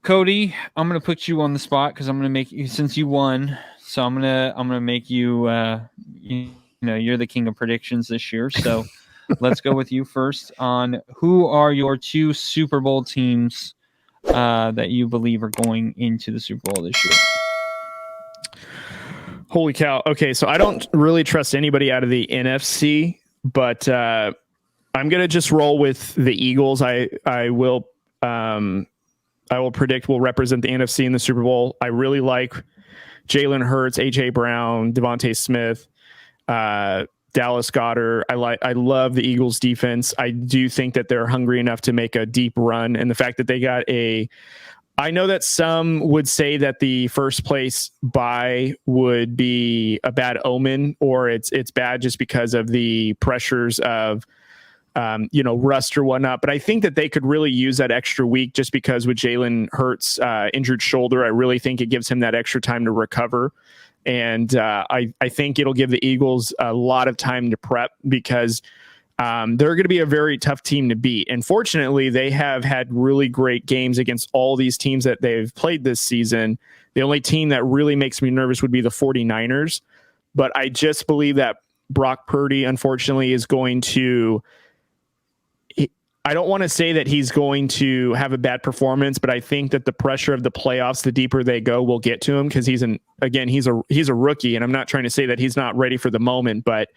Cody, I'm gonna put you on the spot because I'm gonna make you, since you won. So I'm gonna make you. You're the king of predictions this year. So let's go with you first on who are your two Super Bowl teams that you believe are going into the Super Bowl this year. Holy cow. Okay, so I don't really trust anybody out of the NFC, but I'm going to just roll with the Eagles. I will predict will represent the NFC in the Super Bowl. I really like Jalen Hurts, AJ Brown, Devontae Smith, Dallas Goedert. I love the Eagles defense. I do think that they're hungry enough to make a deep run, and the fact that they got I know that some would say that the first place bye would be a bad omen, or it's bad just because of the pressures of rust or whatnot. But I think that they could really use that extra week, just because with Jalen Hurts' injured shoulder, I really think it gives him that extra time to recover. And I think it'll give the Eagles a lot of time to prep, because they're going to be a very tough team to beat. And fortunately, they have had really great games against all these teams that they've played this season. The only team that really makes me nervous would be the 49ers. But I just believe that Brock Purdy, unfortunately, is going to... I don't want to say that he's going to have a bad performance, but I think that the pressure of the playoffs, the deeper they go, will get to him, because he's a rookie, and I'm not trying to say that he's not ready for the moment, but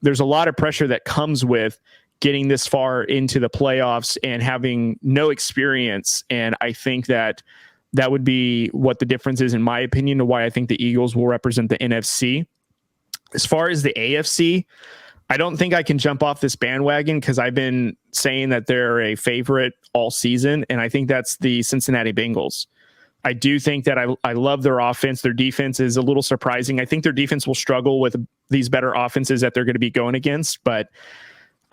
there's a lot of pressure that comes with getting this far into the playoffs and having no experience. And I think that would be what the difference is, in my opinion, to why I think the Eagles will represent the NFC. As far as the AFC, I don't think I can jump off this bandwagon, because I've been saying that they're a favorite all season, and I think that's the Cincinnati Bengals. I do think that I love their offense. Their defense is a little surprising. I think their defense will struggle with these better offenses that they're going to be going against. But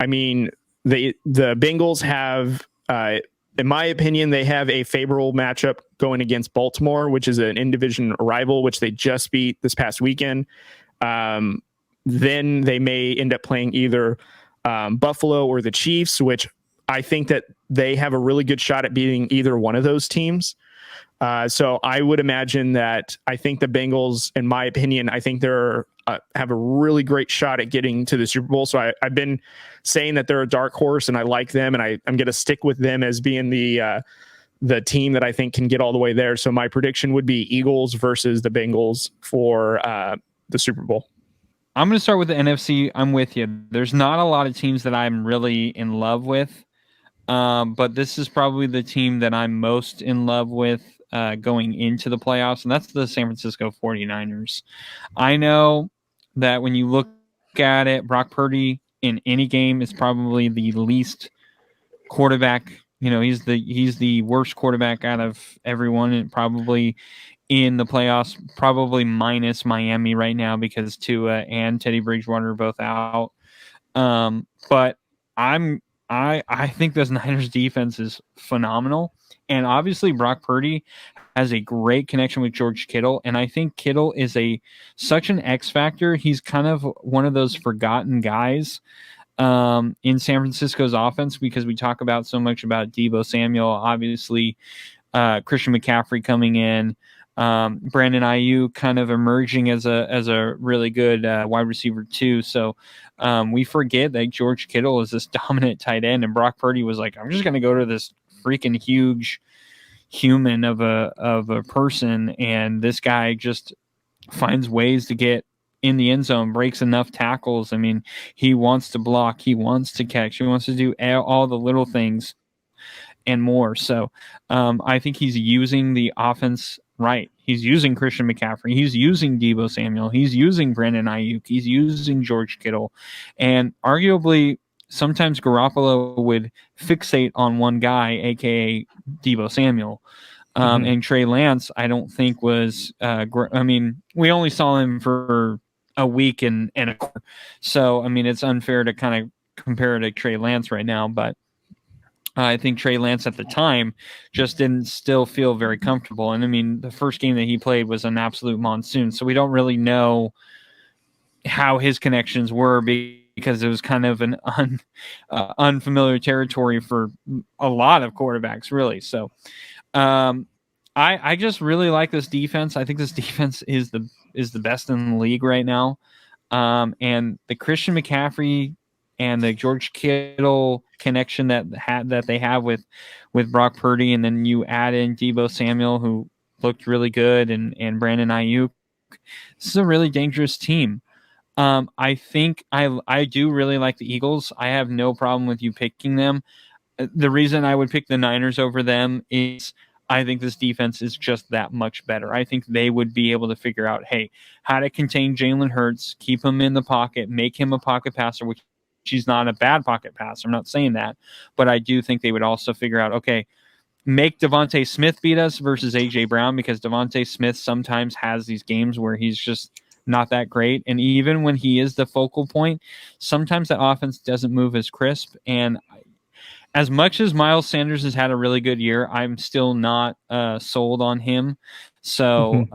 I mean, the Bengals have, in my opinion, they have a favorable matchup going against Baltimore, which is an in-division rival, which they just beat this past weekend. Then they may end up playing either Buffalo or the Chiefs, which I think that they have a really good shot at beating either one of those teams. So I would imagine that I think the Bengals, in my opinion, I think they're have a really great shot at getting to the Super Bowl. So I've been saying that they're a dark horse, and I like them, and I'm going to stick with them as being the team that I think can get all the way there. So my prediction would be Eagles versus the Bengals for the Super Bowl. I'm going to start with the NFC. I'm with you. There's not a lot of teams that I'm really in love with, but this is probably the team that I'm most in love with going into the playoffs, and that's the San Francisco 49ers. I know that when you look at it, Brock Purdy in any game is probably the least quarterback. He's the worst quarterback out of everyone, and probably in the playoffs, probably minus Miami right now, because Tua and Teddy Bridgewater are both out. But I think this Niners defense is phenomenal. And obviously Brock Purdy has a great connection with George Kittle. And I think Kittle is such an X factor. He's kind of one of those forgotten guys in San Francisco's offense, because we talk about so much about Deebo Samuel, obviously Christian McCaffrey coming in, Brandon Ayuk kind of emerging as a really good wide receiver too. So we forget that George Kittle is this dominant tight end, and Brock Purdy was like, I'm just going to go to this freaking huge human of a person, and this guy just finds ways to get in the end zone, breaks enough tackles. I mean, he wants to block, he wants to catch, he wants to do all the little things and more. So I think he's using the offense right. He's using Christian McCaffrey. He's using Deebo Samuel. He's using Brandon Ayuk. He's using George Kittle. And arguably, sometimes Garoppolo would fixate on one guy, a.k.a. Deebo Samuel. And Trey Lance, I don't think was we only saw him for a week and a quarter. So, I mean, it's unfair to kind of compare it to Trey Lance right now, but I think Trey Lance at the time just didn't still feel very comfortable. And I mean, the first game that he played was an absolute monsoon. So we don't really know how his connections were, because it was kind of an unfamiliar territory for a lot of quarterbacks, really. So I just really like this defense. I think this defense is the best in the league right now. And the Christian McCaffrey and the George Kittle connection that they have with Brock Purdy, and then you add in Deebo Samuel, who looked really good, and Brandon Ayuk. This is a really dangerous team. I think I do really like the Eagles. I have no problem with you picking them. The reason I would pick the Niners over them is I think this defense is just that much better. I think they would be able to figure out, hey, how to contain Jalen Hurts, keep him in the pocket, make him a pocket passer, which he's not a bad pocket passer. I'm not saying that. But I do think they would also figure out, okay, make Devontae Smith beat us versus A.J. Brown, because Devontae Smith sometimes has these games where he's just not that great. And even when he is the focal point, sometimes the offense doesn't move as crisp. And as much as Miles Sanders has had a really good year, I'm still not sold on him. So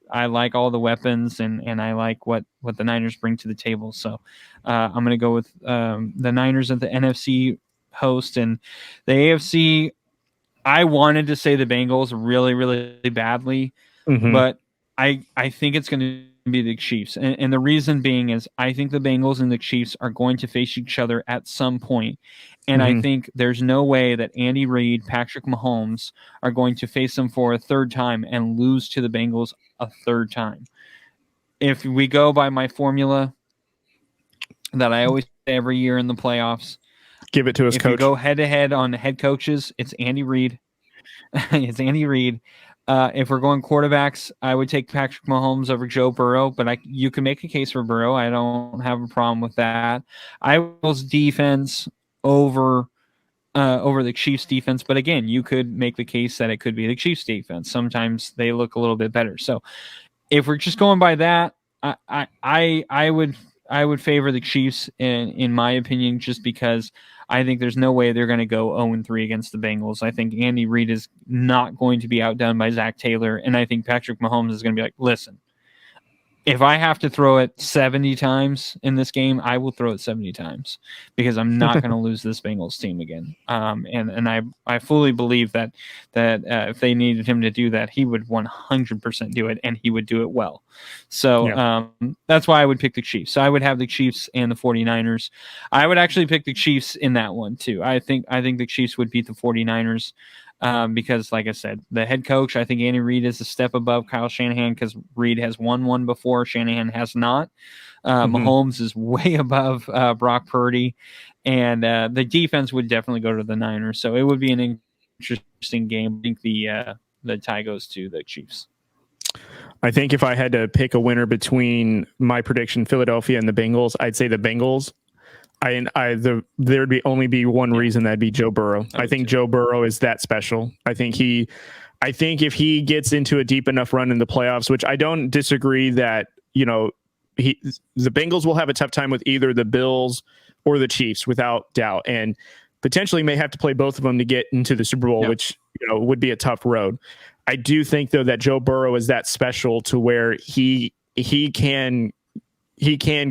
I like all the weapons, and I like what the Niners bring to the table. So I'm going to go with the Niners at the NFC host, and the AFC. I wanted to say the Bengals really, really badly, but I think it's going to be the Chiefs. And the reason being is I think the Bengals and the Chiefs are going to face each other at some point. And I think there's no way that Andy Reid, Patrick Mahomes are going to face them for a third time and lose to the Bengals a third time. If we go by my formula that I always say every year in the playoffs, give it to us, if coach. you go head to head on the head coaches, it's Andy Reid. It's Andy Reid. If we're going quarterbacks, I would take Patrick Mahomes over Joe Burrow, but you can make a case for Burrow. I don't have a problem with that. I was defense over the Chiefs defense, but again, you could make the case that it could be the Chiefs defense. Sometimes they look a little bit better. So if we're just going by that, I would favor the Chiefs in my opinion, just because I think there's no way they're going to go 0-3 against the Bengals. I think Andy Reid is not going to be outdone by Zach Taylor, and I think Patrick Mahomes is going to be like, listen, if I have to throw it 70 times in this game, I will throw it 70 times, because I'm not going to lose this Bengals team again. And I fully believe that if they needed him to do that, he would 100% do it, and he would do it well. So that's why I would pick the Chiefs. So I would have the Chiefs and the 49ers. I would actually pick the Chiefs in that one too. I think the Chiefs would beat the 49ers. Because, like I said, the head coach, I think Andy Reid is a step above Kyle Shanahan, because Reid has won one before, Shanahan has not. Mahomes is way above Brock Purdy, and the defense would definitely go to the Niners. So it would be an interesting game. I think the tie goes to the Chiefs. I think if I had to pick a winner between my prediction, Philadelphia, and the Bengals, I'd say the Bengals. There'd be one reason, that'd be Joe Burrow. I think Joe Burrow is that special. I think if he gets into a deep enough run in the playoffs, which I don't disagree that, the Bengals will have a tough time with either the Bills or the Chiefs, without doubt, and potentially may have to play both of them to get into the Super Bowl, which would be a tough road. I do think though that Joe Burrow is that special to where he can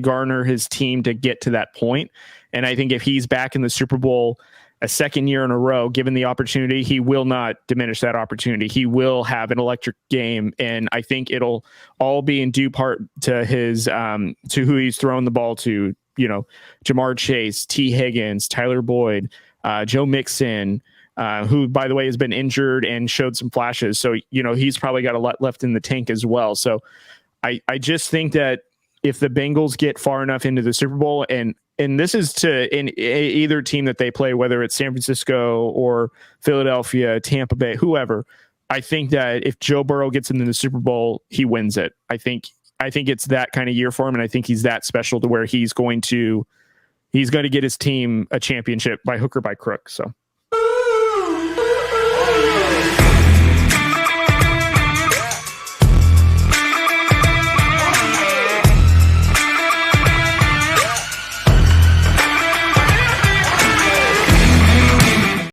garner his team to get to that point. And I think if he's back in the Super Bowl a second year in a row, given the opportunity, he will not diminish that opportunity. He will have an electric game. And I think it'll all be in due part to his, to who he's throwing the ball to, Jamar Chase, T. Higgins, Tyler Boyd, Joe Mixon, who, by the way, has been injured and showed some flashes. So, he's probably got a lot left in the tank as well. So I just think that if the Bengals get far enough into the Super Bowl, and this is to in either team that they play, whether it's San Francisco or Philadelphia, Tampa Bay, whoever, I think that if Joe Burrow gets into the Super Bowl, he wins it. I think it's that kind of year for him, and I think he's that special to where he's going to get his team a championship by hook or by crook. So